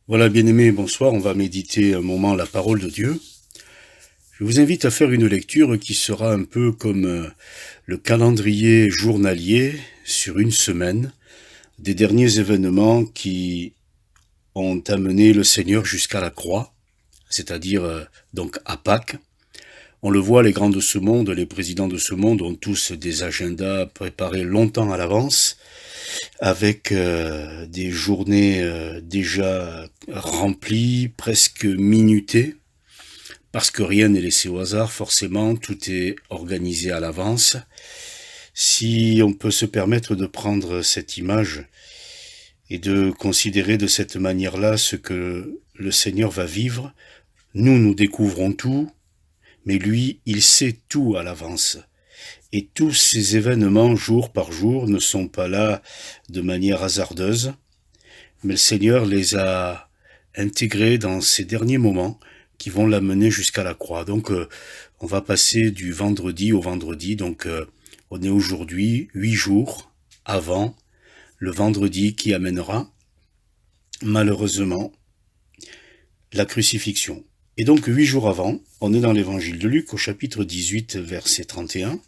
Voilà, bien-aimés, bonsoir. On va méditer un moment la parole de Dieu. Je vous invite à faire une lecture qui sera un peu comme le calendrier journalier sur une semaine des derniers événements qui ont amené le Seigneur jusqu'à la croix, c'est-à-dire donc à Pâques. On le voit, les grands de ce monde, les présidents de ce monde ont tous des agendas préparés longtemps à l'avance, avec des journées déjà remplies, presque minutées. Parce que rien n'est laissé au hasard, forcément, tout est organisé à l'avance. Si on peut se permettre de prendre cette image et de considérer de cette manière-là ce que le Seigneur va vivre, nous découvrons tout, mais lui, il sait tout à l'avance. Et tous ces événements, jour par jour, ne sont pas là de manière hasardeuse, mais le Seigneur les a intégrés dans ces derniers moments qui vont l'amener jusqu'à la croix. Donc on va passer du vendredi au vendredi, donc on est aujourd'hui 8 jours avant le vendredi qui amènera malheureusement la crucifixion. Et donc 8 jours avant, on est dans l'évangile de Luc au chapitre 18 verset 31.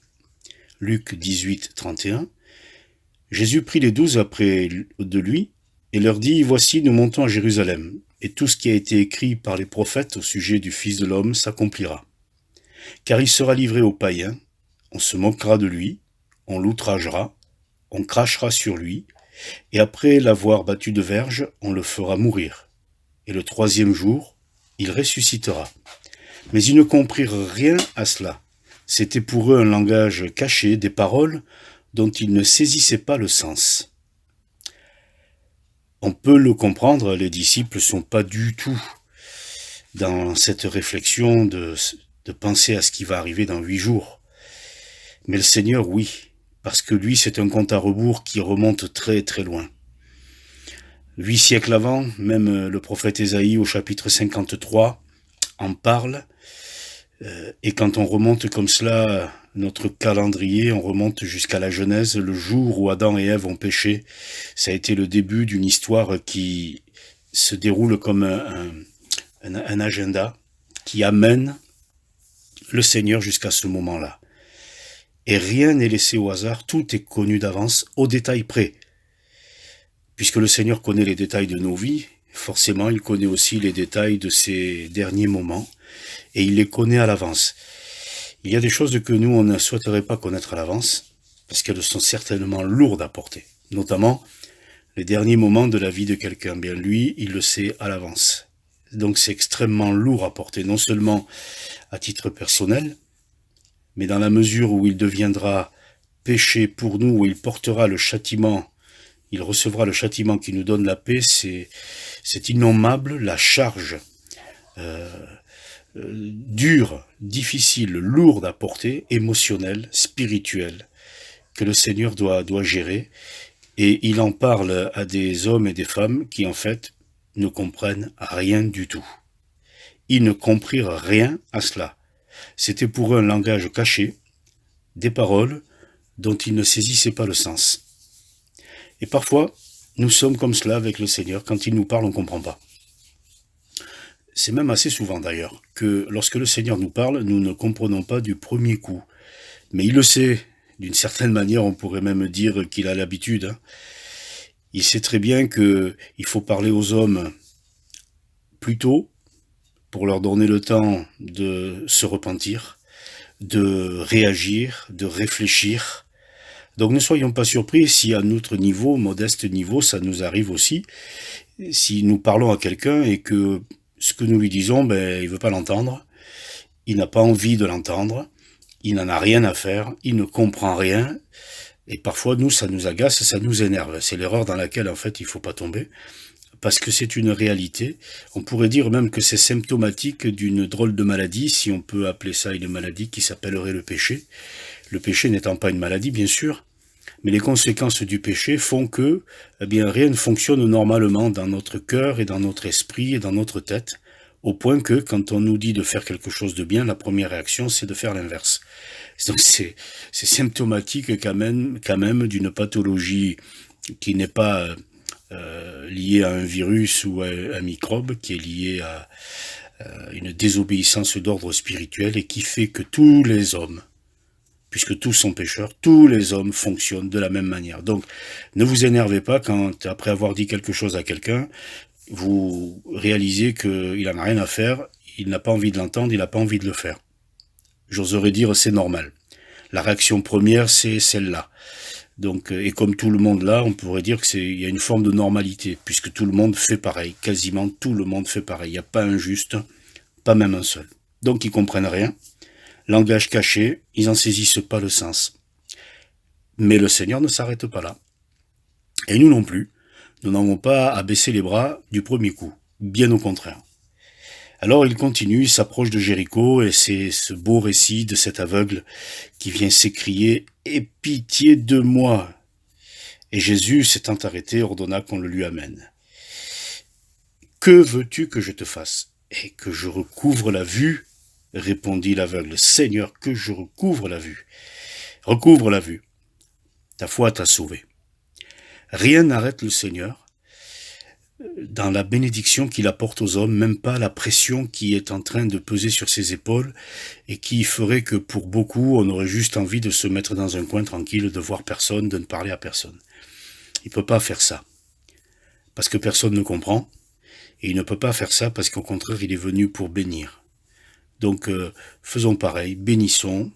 Luc 18, 31. Jésus prit les 12 après de lui et leur dit, voici, nous montons à Jérusalem, et tout ce qui a été écrit par les prophètes au sujet du Fils de l'homme s'accomplira. Car il sera livré aux païens, on se moquera de lui, on l'outragera, on crachera sur lui, et après l'avoir battu de verge, on le fera mourir. Et le troisième jour, il ressuscitera. Mais ils ne comprirent rien à cela. C'était pour eux un langage caché, des paroles dont ils ne saisissaient pas le sens. On peut le comprendre, les disciples ne sont pas du tout dans cette réflexion de penser à ce qui va arriver dans 8 jours. Mais le Seigneur, oui, parce que lui, c'est un compte à rebours qui remonte très très loin. 8 siècles avant, même le prophète Ésaïe au chapitre 53 en parle. Et quand on remonte comme cela notre calendrier, on remonte jusqu'à la Genèse, le jour où Adam et Ève ont péché. Ça a été le début d'une histoire qui se déroule comme un agenda qui amène le Seigneur jusqu'à ce moment-là. Et rien n'est laissé au hasard, tout est connu d'avance, au détail près. Puisque le Seigneur connaît les détails de nos vies, forcément il connaît aussi les détails de ces derniers moments, et il les connaît à l'avance. Il y a des choses que nous, on ne souhaiterait pas connaître à l'avance, parce qu'elles sont certainement lourdes à porter. Notamment, les derniers moments de la vie de quelqu'un. Bien lui, il le sait à l'avance. Donc c'est extrêmement lourd à porter, non seulement à titre personnel, mais dans la mesure où il deviendra péché pour nous, où il portera le châtiment, il recevra le châtiment qui nous donne la paix, c'est innommable, la charge dure, difficile, lourde à porter, émotionnelle, spirituelle, que le Seigneur doit gérer. Et il en parle à des hommes et des femmes qui, en fait, ne comprennent rien du tout. Ils ne comprirent rien à cela. C'était pour eux un langage caché, des paroles dont ils ne saisissaient pas le sens. Et parfois, nous sommes comme cela avec le Seigneur. Quand il nous parle, on ne comprend pas. C'est même assez souvent d'ailleurs, que lorsque le Seigneur nous parle, nous ne comprenons pas du premier coup. Mais il le sait. D'une certaine manière, on pourrait même dire qu'il a l'habitude. Il sait très bien qu'il faut parler aux hommes plus tôt pour leur donner le temps de se repentir, de réagir, de réfléchir. Donc ne soyons pas surpris si à notre niveau, modeste niveau, ça nous arrive aussi. Si nous parlons à quelqu'un et que ce que nous lui disons, il ne veut pas l'entendre, il n'a pas envie de l'entendre, il n'en a rien à faire, il ne comprend rien, et parfois nous, ça nous agace, ça nous énerve. C'est l'erreur dans laquelle en fait il ne faut pas tomber, parce que c'est une réalité. On pourrait dire même que c'est symptomatique d'une drôle de maladie, si on peut appeler ça une maladie qui s'appellerait le péché. Le péché n'étant pas une maladie, bien sûr, mais les conséquences du péché font que rien ne fonctionne normalement dans notre cœur et dans notre esprit et dans notre tête, au point que quand on nous dit de faire quelque chose de bien, la première réaction c'est de faire l'inverse. Donc c'est symptomatique quand même d'une pathologie qui n'est pas lié à un virus ou à un microbe, qui est lié à une désobéissance d'ordre spirituel et qui fait que tous les hommes, puisque tous sont pécheurs, tous les hommes fonctionnent de la même manière. Donc, ne vous énervez pas quand, après avoir dit quelque chose à quelqu'un, vous réalisez qu'il n'en a rien à faire, il n'a pas envie de l'entendre, il n'a pas envie de le faire. J'oserais dire c'est normal. La réaction première, c'est celle-là. Donc, et comme tout le monde là, on pourrait dire qu'il y a une forme de normalité, puisque tout le monde fait pareil, quasiment tout le monde fait pareil. Il n'y a pas un juste, pas même un seul. Donc ils comprennent rien. Langage caché, ils n'en saisissent pas le sens. Mais le Seigneur ne s'arrête pas là. Et nous non plus, nous n'avons pas à baisser les bras du premier coup, bien au contraire. Alors il continue, il s'approche de Jéricho, et c'est ce beau récit de cet aveugle qui vient s'écrier « Aie pitié de moi !» Et Jésus, s'étant arrêté, ordonna qu'on le lui amène. « Que veux-tu que je te fasse ?»« Et que je recouvre la vue ?» répondit l'aveugle. « Seigneur, que je recouvre la vue. » Recouvre la vue. Ta foi t'a sauvé. Rien n'arrête le Seigneur dans la bénédiction qu'il apporte aux hommes, même pas la pression qui est en train de peser sur ses épaules et qui ferait que pour beaucoup, on aurait juste envie de se mettre dans un coin tranquille, de voir personne, de ne parler à personne. Il ne peut pas faire ça, parce que personne ne comprend, et il ne peut pas faire ça parce qu'au contraire, il est venu pour bénir. Donc, faisons pareil, bénissons.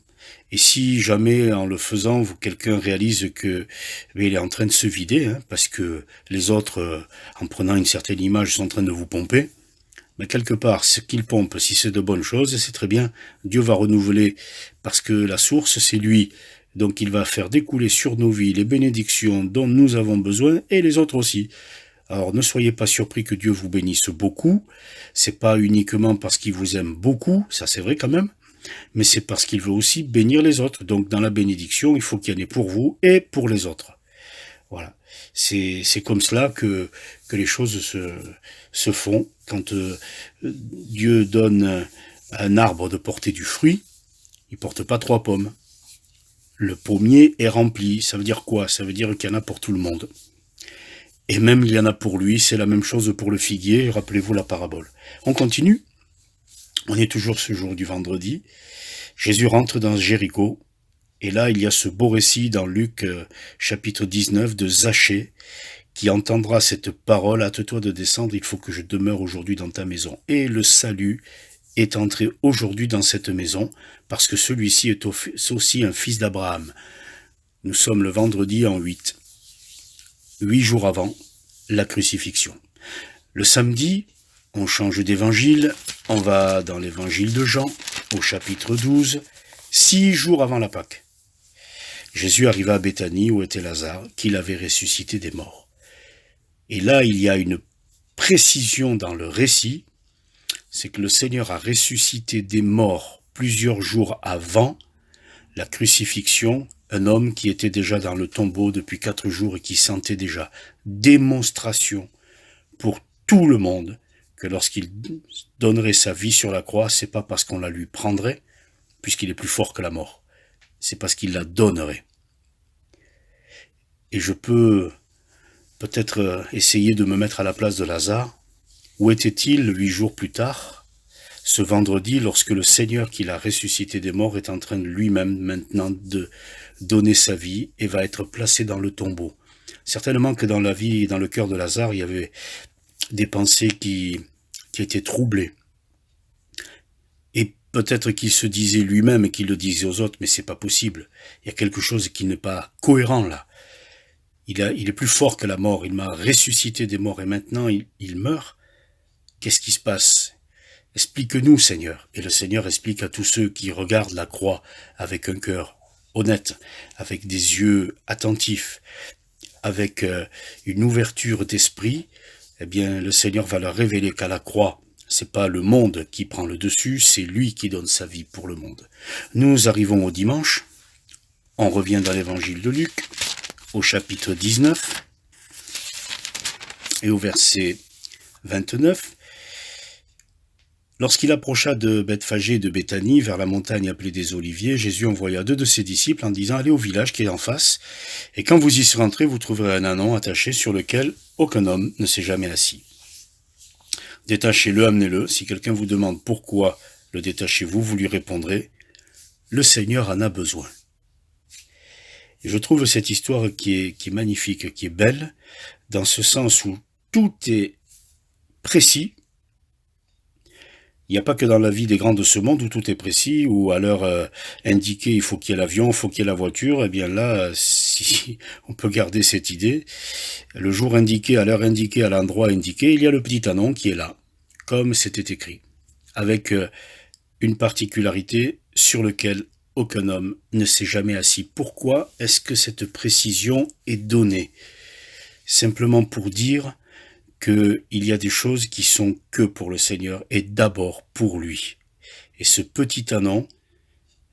Et si jamais en le faisant, quelqu'un réalise que il est en train de se vider, parce que les autres, en prenant une certaine image, sont en train de vous pomper, mais quelque part, ce qu'il pompe, si c'est de bonnes choses, c'est très bien. Dieu va renouveler, parce que la source, c'est lui. Donc il va faire découler sur nos vies les bénédictions dont nous avons besoin, et les autres aussi. Alors ne soyez pas surpris que Dieu vous bénisse beaucoup. C'est pas uniquement parce qu'il vous aime beaucoup, ça c'est vrai quand même, mais c'est parce qu'il veut aussi bénir les autres. Donc dans la bénédiction, il faut qu'il y en ait pour vous et pour les autres. Voilà. C'est comme cela que les choses se font. Quand Dieu donne à un arbre de porter du fruit, il porte pas 3 pommes. Le pommier est rempli. Ça veut dire quoi? Ça veut dire qu'il y en a pour tout le monde. Et même il y en a pour lui, c'est la même chose pour le figuier, rappelez-vous la parabole. On continue, on est toujours ce jour du vendredi, Jésus rentre dans Jéricho, et là il y a ce beau récit dans Luc chapitre 19 de Zachée, qui entendra cette parole, hâte-toi de descendre, il faut que je demeure aujourd'hui dans ta maison. Et le salut est entré aujourd'hui dans cette maison, parce que celui-ci est aussi un fils d'Abraham. Nous sommes le vendredi en 8 jours avant la crucifixion. Le samedi, on change d'évangile, on va dans l'évangile de Jean, au chapitre 12, 6 jours avant la Pâque. Jésus arriva à Béthanie où était Lazare, qu'il avait ressuscité des morts. Et là, il y a une précision dans le récit, c'est que le Seigneur a ressuscité des morts plusieurs jours avant la crucifixion, un homme qui était déjà dans le tombeau depuis 4 jours et qui sentait déjà. Démonstration pour tout le monde que lorsqu'il donnerait sa vie sur la croix, c'est pas parce qu'on la lui prendrait, puisqu'il est plus fort que la mort. C'est parce qu'il la donnerait. Et je peux peut-être essayer de me mettre à la place de Lazare. Où était-il 8 jours plus tard, ce vendredi, lorsque le Seigneur qui l'a ressuscité des morts est en train de lui-même maintenant de donner sa vie et va être placé dans le tombeau. Certainement que dans la vie et dans le cœur de Lazare, il y avait des pensées qui étaient troublées. Et peut-être qu'il se disait lui-même et qu'il le disait aux autres, mais c'est pas possible. Il y a quelque chose qui n'est pas cohérent là. Il est plus fort que la mort. Il m'a ressuscité des morts et maintenant il meurt. Qu'est-ce qui se passe? Explique-nous, Seigneur. Et le Seigneur explique à tous ceux qui regardent la croix avec un cœur honnête, avec des yeux attentifs, avec une ouverture d'esprit, eh bien, le Seigneur va leur révéler qu'à la croix, c'est pas le monde qui prend le dessus, c'est lui qui donne sa vie pour le monde. Nous arrivons au dimanche, on revient dans l'évangile de Luc, au chapitre 19, et au verset 29, Lorsqu'il approcha de Bethphagée et de Béthanie, vers la montagne appelée des Oliviers, Jésus envoya 2 de ses disciples en disant « Allez au village qui est en face, et quand vous y serez entrés, vous trouverez un ânon attaché sur lequel aucun homme ne s'est jamais assis. Détachez-le, amenez-le. Si quelqu'un vous demande pourquoi le détachez-vous, vous lui répondrez « Le Seigneur en a besoin ». Et je trouve cette histoire qui est magnifique, qui est belle, dans ce sens où tout est précis. Il n'y a pas que dans la vie des grands de ce monde où tout est précis, où à l'heure indiquée, il faut qu'il y ait l'avion, il faut qu'il y ait la voiture. Eh bien là, si on peut garder cette idée, le jour indiqué, à l'heure indiquée, à l'endroit indiqué, il y a le petit ânon qui est là, comme c'était écrit, avec une particularité sur laquelle aucun homme ne s'est jamais assis. Pourquoi est-ce que cette précision est donnée? Simplement pour dire qu'il y a des choses qui sont que pour le Seigneur et d'abord pour lui. Et ce petit ânon,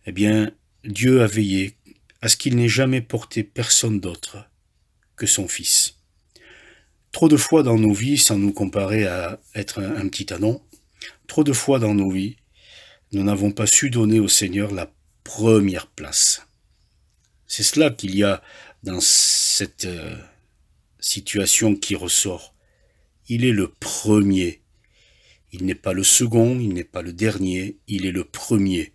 eh bien, Dieu a veillé à ce qu'il n'ait jamais porté personne d'autre que son Fils. Trop de fois dans nos vies, sans nous comparer à être un petit ânon, trop de fois dans nos vies, nous n'avons pas su donner au Seigneur la première place. C'est cela qu'il y a dans cette situation qui ressort. Il est le premier. Il n'est pas le second, il n'est pas le dernier, il est le premier.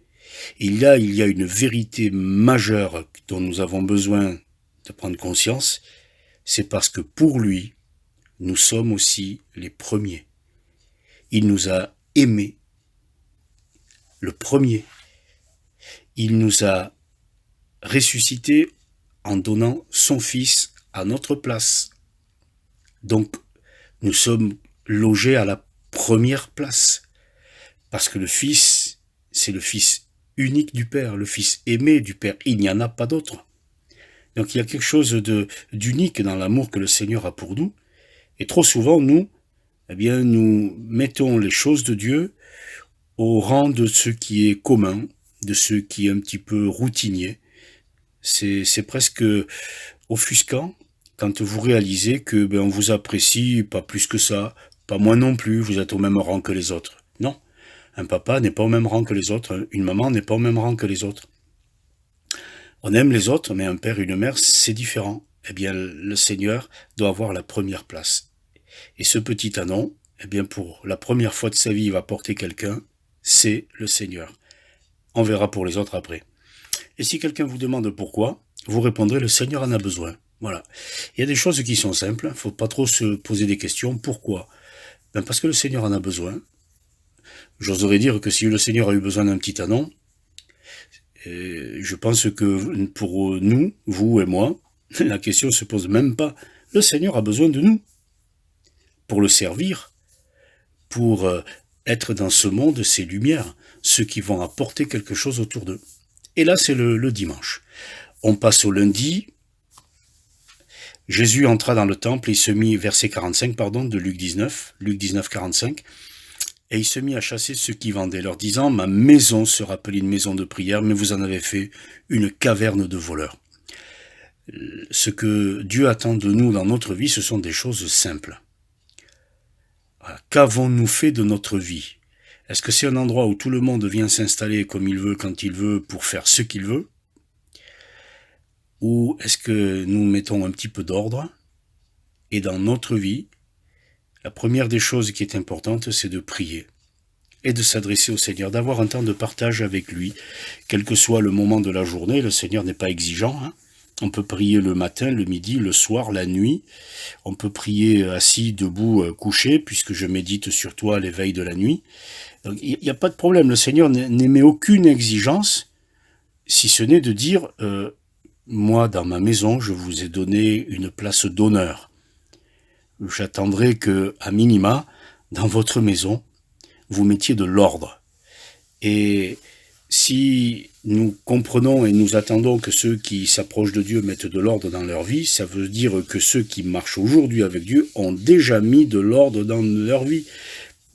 Et là, il y a une vérité majeure dont nous avons besoin de prendre conscience, c'est parce que pour lui, nous sommes aussi les premiers. Il nous a aimés, le premier. Il nous a ressuscités en donnant son Fils à notre place. Donc, nous sommes logés à la première place. Parce que le Fils, c'est le Fils unique du Père, le Fils aimé du Père. Il n'y en a pas d'autre. Donc il y a quelque chose d'unique dans l'amour que le Seigneur a pour nous. Et trop souvent, nous, eh bien, nous mettons les choses de Dieu au rang de ce qui est commun, de ce qui est un petit peu routinier. C'est presque offusquant quand vous réalisez que on vous apprécie pas plus que ça, pas moins non plus, vous êtes au même rang que les autres. Non, un papa n'est pas au même rang que les autres, une maman n'est pas au même rang que les autres. On aime les autres, mais un père et une mère, c'est différent. Eh bien, le Seigneur doit avoir la première place. Et ce petit ânon, eh bien, pour la première fois de sa vie, il va porter quelqu'un, c'est le Seigneur. On verra pour les autres après. Et si quelqu'un vous demande pourquoi, vous répondrez, le Seigneur en a besoin. Voilà. Il y a des choses qui sont simples, il ne faut pas trop se poser des questions. Pourquoi? Parce que le Seigneur en a besoin. J'oserais dire que si le Seigneur a eu besoin d'un petit ânon, je pense que pour nous, vous et moi, la question ne se pose même pas. Le Seigneur a besoin de nous pour le servir, pour être dans ce monde, ces lumières, ceux qui vont apporter quelque chose autour d'eux. Et là, c'est le dimanche. On passe au lundi. Jésus entra dans le temple et il se mit, verset 45, de Luc 19, 45, et il se mit à chasser ceux qui vendaient, leur disant, ma maison sera appelée une maison de prière, mais vous en avez fait une caverne de voleurs. Ce que Dieu attend de nous dans notre vie, ce sont des choses simples. Voilà. Qu'avons-nous fait de notre vie? Est-ce que c'est un endroit où tout le monde vient s'installer comme il veut, quand il veut, pour faire ce qu'il veut? Ou est-ce que nous mettons un petit peu d'ordre? Et dans notre vie, la première des choses qui est importante, c'est de prier et de s'adresser au Seigneur, d'avoir un temps de partage avec lui, quel que soit le moment de la journée. Le Seigneur n'est pas exigeant, hein. On peut prier le matin, le midi, le soir, la nuit. On peut prier assis, debout, couché, puisque je médite sur toi l'éveil de la nuit. Il n'y a pas de problème. Le Seigneur n'émet aucune exigence, si ce n'est de dire moi, dans ma maison, je vous ai donné une place d'honneur. J'attendrai que, à minima, dans votre maison, vous mettiez de l'ordre. Et si nous comprenons et nous attendons que ceux qui s'approchent de Dieu mettent de l'ordre dans leur vie, ça veut dire que ceux qui marchent aujourd'hui avec Dieu ont déjà mis de l'ordre dans leur vie.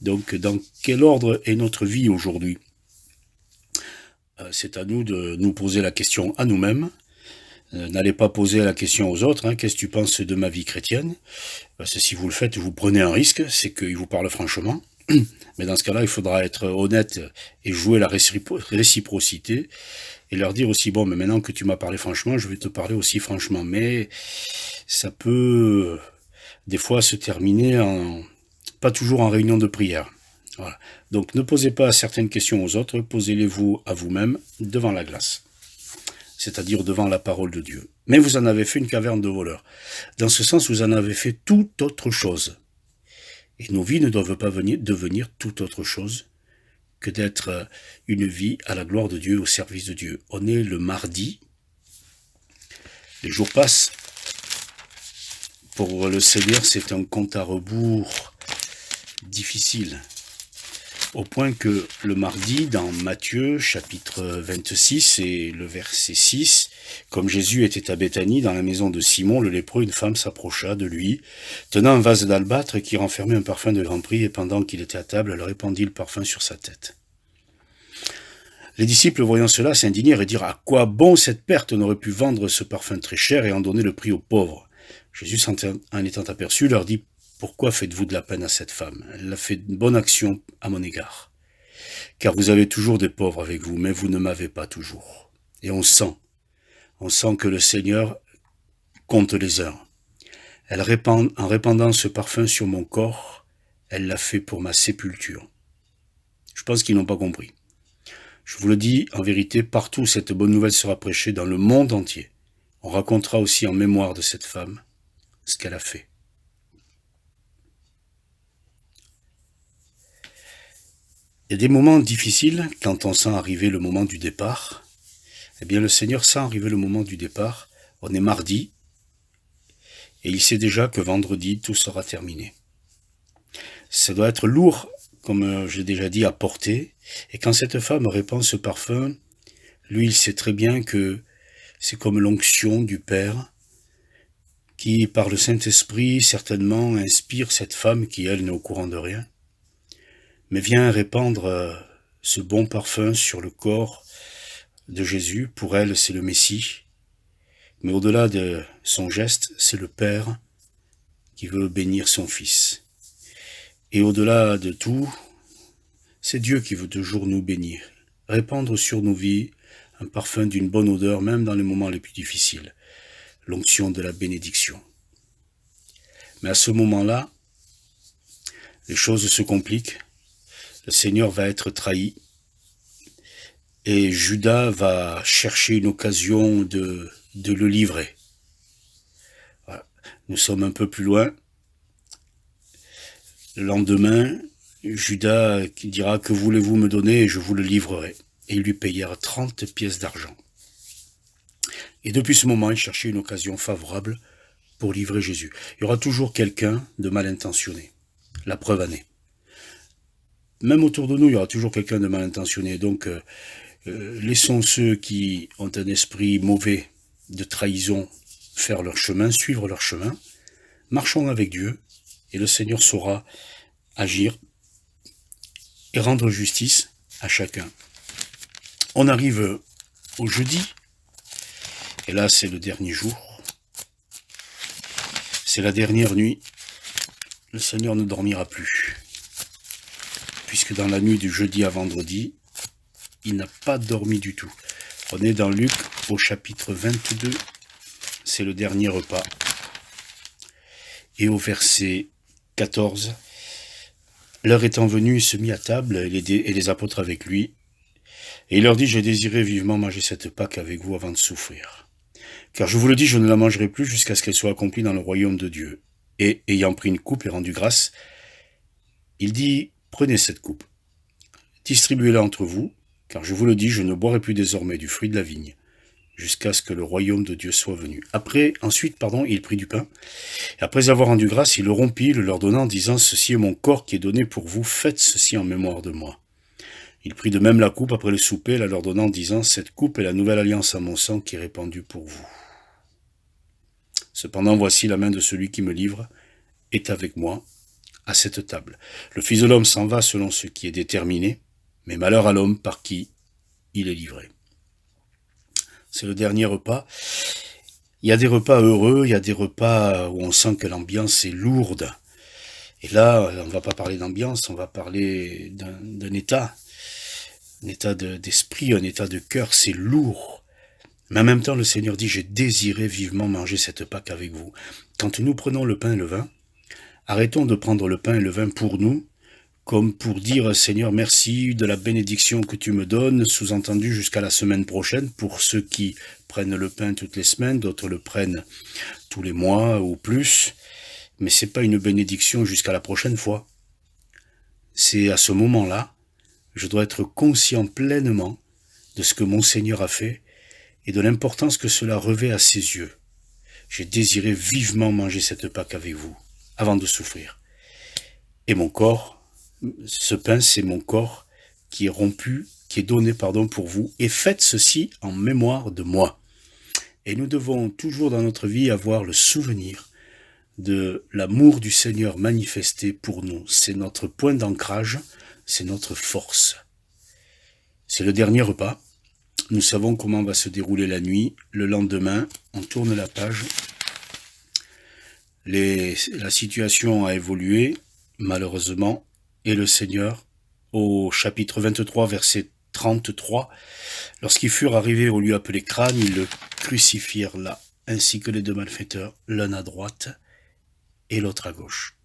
Donc, dans quel ordre est notre vie aujourd'hui? C'est à nous de nous poser la question à nous-mêmes. N'allez pas poser la question aux autres, qu'est-ce que tu penses de ma vie chrétienne? Parce que si vous le faites, vous prenez un risque, c'est qu'il vous parle franchement. Mais dans ce cas-là, il faudra être honnête et jouer la réciprocité et leur dire aussi, bon, mais maintenant que tu m'as parlé franchement, je vais te parler aussi franchement. Mais ça peut, des fois, se terminer pas toujours en réunion de prière. Voilà. Donc ne posez pas certaines questions aux autres, posez-les-vous à vous-même devant la glace, c'est-à-dire devant la parole de Dieu. Mais vous en avez fait une caverne de voleurs. Dans ce sens, vous en avez fait toute autre chose. Et nos vies ne doivent pas devenir toute autre chose que d'être une vie à la gloire de Dieu, au service de Dieu. On est le mardi, les jours passent. Pour le Seigneur, c'est un compte à rebours difficile. Au point que le mardi, dans Matthieu, chapitre 26 et le verset 6, comme Jésus était à Béthanie, dans la maison de Simon le lépreux, une femme s'approcha de lui, tenant un vase d'albâtre qui renfermait un parfum de grand prix, et pendant qu'il était à table, elle répandit le parfum sur sa tête. Les disciples, voyant cela, s'indignèrent et dirent « À quoi bon cette perte? On aurait pu vendre ce parfum très cher et en donner le prix aux pauvres. » Jésus, en étant aperçu, leur dit « Pourquoi faites-vous de la peine à cette femme? Elle a fait une bonne action à mon égard. Car vous avez toujours des pauvres avec vous, mais vous ne m'avez pas toujours. » Et on sent que le Seigneur compte les heures. En répandant ce parfum sur mon corps, elle l'a fait pour ma sépulture. Je pense qu'ils n'ont pas compris. Je vous le dis, en vérité, partout où cette bonne nouvelle sera prêchée dans le monde entier, on racontera aussi en mémoire de cette femme ce qu'elle a fait. Il y a des moments difficiles quand on sent arriver le moment du départ. Eh bien, le Seigneur sent arriver le moment du départ. On est mardi et il sait déjà que vendredi, tout sera terminé. Ça doit être lourd, comme je l'ai déjà dit, à porter. Et quand cette femme répand ce parfum, lui, il sait très bien que c'est comme l'onction du Père qui, par le Saint-Esprit, certainement inspire cette femme qui, elle, n'est au courant de rien, mais vient répandre ce bon parfum sur le corps de Jésus. Pour elle, c'est le Messie. Mais au-delà de son geste, c'est le Père qui veut bénir son Fils. Et au-delà de tout, c'est Dieu qui veut toujours nous bénir, répandre sur nos vies un parfum d'une bonne odeur, même dans les moments les plus difficiles, l'onction de la bénédiction. Mais à ce moment-là, les choses se compliquent, le Seigneur va être trahi, et Judas va chercher une occasion de le livrer. Voilà. Nous sommes un peu plus loin. Le lendemain, Judas dira « Que voulez-vous me donner et je vous le livrerai ?» Et il lui payèrent 30 pièces d'argent. Et depuis ce moment, il cherchait une occasion favorable pour livrer Jésus. Il y aura toujours quelqu'un de mal intentionné. La preuve en est. Même autour de nous, il y aura toujours quelqu'un de mal intentionné. Donc, laissons ceux qui ont un esprit mauvais de trahison faire leur chemin, suivre leur chemin. Marchons avec Dieu et le Seigneur saura agir et rendre justice à chacun. On arrive au jeudi, et là c'est le dernier jour, c'est la dernière nuit. Le Seigneur ne dormira plus, puisque dans la nuit du jeudi à vendredi, il n'a pas dormi du tout. On est dans Luc au chapitre 22, c'est le dernier repas, et au verset 14, l'heure étant venue, il se mit à table, et les apôtres avec lui, et il leur dit « Je désirais vivement manger cette Pâque avec vous avant de souffrir. Car je vous le dis, je ne la mangerai plus jusqu'à ce qu'elle soit accomplie dans le royaume de Dieu. » Et, ayant pris une coupe et rendu grâce, il dit « Prenez cette coupe, distribuez-la entre vous, car je vous le dis, je ne boirai plus désormais du fruit de la vigne, jusqu'à ce que le royaume de Dieu soit venu. » Ensuite, il prit du pain, et après avoir rendu grâce, il le rompit, le leur donnant, disant « Ceci est mon corps qui est donné pour vous, faites ceci en mémoire de moi. » Il prit de même la coupe après le souper, la leur donnant, disant « Cette coupe est la nouvelle alliance à mon sang qui est répandue pour vous. Cependant, voici la main de celui qui me livre est avec moi à cette table. Le Fils de l'homme s'en va selon ce qui est déterminé, mais malheur à l'homme par qui il est livré. » C'est le dernier repas. Il y a des repas heureux, il y a des repas où on sent que l'ambiance est lourde. Et là, on va pas parler d'ambiance, on va parler d'un état, un état d'esprit, un état de cœur, c'est lourd. Mais en même temps, le Seigneur dit, j'ai désiré vivement manger cette Pâque avec vous. Quand nous prenons le pain et le vin, arrêtons de prendre le pain et le vin pour nous, comme pour dire, Seigneur, merci de la bénédiction que tu me donnes, sous-entendu jusqu'à la semaine prochaine, pour ceux qui prennent le pain toutes les semaines, d'autres le prennent tous les mois ou plus, mais c'est pas une bénédiction jusqu'à la prochaine fois. C'est à ce moment-là, je dois être conscient pleinement de ce que mon Seigneur a fait et de l'importance que cela revêt à ses yeux. J'ai désiré vivement manger cette Pâque avec vous, avant de souffrir. Et mon corps, ce pain, c'est mon corps qui est rompu, qui est donné, pour vous, et faites ceci en mémoire de moi. Et nous devons toujours dans notre vie avoir le souvenir de l'amour du Seigneur manifesté pour nous. C'est notre point d'ancrage, c'est notre force. C'est le dernier repas. Nous savons comment va se dérouler la nuit. Le lendemain, on tourne la page. La situation a évolué, malheureusement, et le Seigneur, au chapitre 23, verset 33, lorsqu'ils furent arrivés au lieu appelé Crâne, ils le crucifièrent là, ainsi que les deux malfaiteurs, l'un à droite et l'autre à gauche.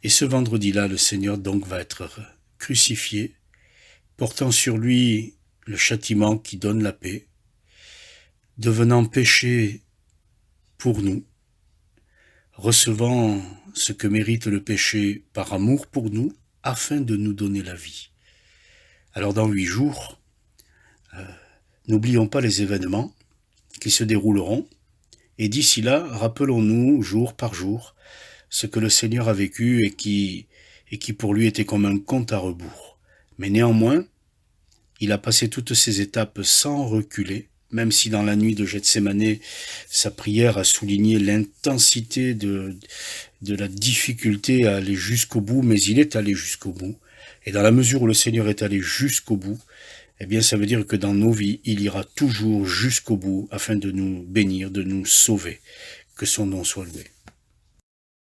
Et ce vendredi-là, le Seigneur donc va être crucifié, portant sur lui le châtiment qui donne la paix, devenant péché pour nous, recevant ce que mérite le péché par amour pour nous, afin de nous donner la vie. Alors dans 8 jours, n'oublions pas les événements qui se dérouleront, et d'ici là, rappelons-nous jour par jour ce que le Seigneur a vécu et qui pour lui était comme un compte à rebours. Mais néanmoins, il a passé toutes ces étapes sans reculer, même si dans la nuit de Gethsémane, sa prière a souligné l'intensité de la difficulté à aller jusqu'au bout, mais il est allé jusqu'au bout. Et dans la mesure où le Seigneur est allé jusqu'au bout, eh bien ça veut dire que dans nos vies, il ira toujours jusqu'au bout afin de nous bénir, de nous sauver. Que son nom soit loué.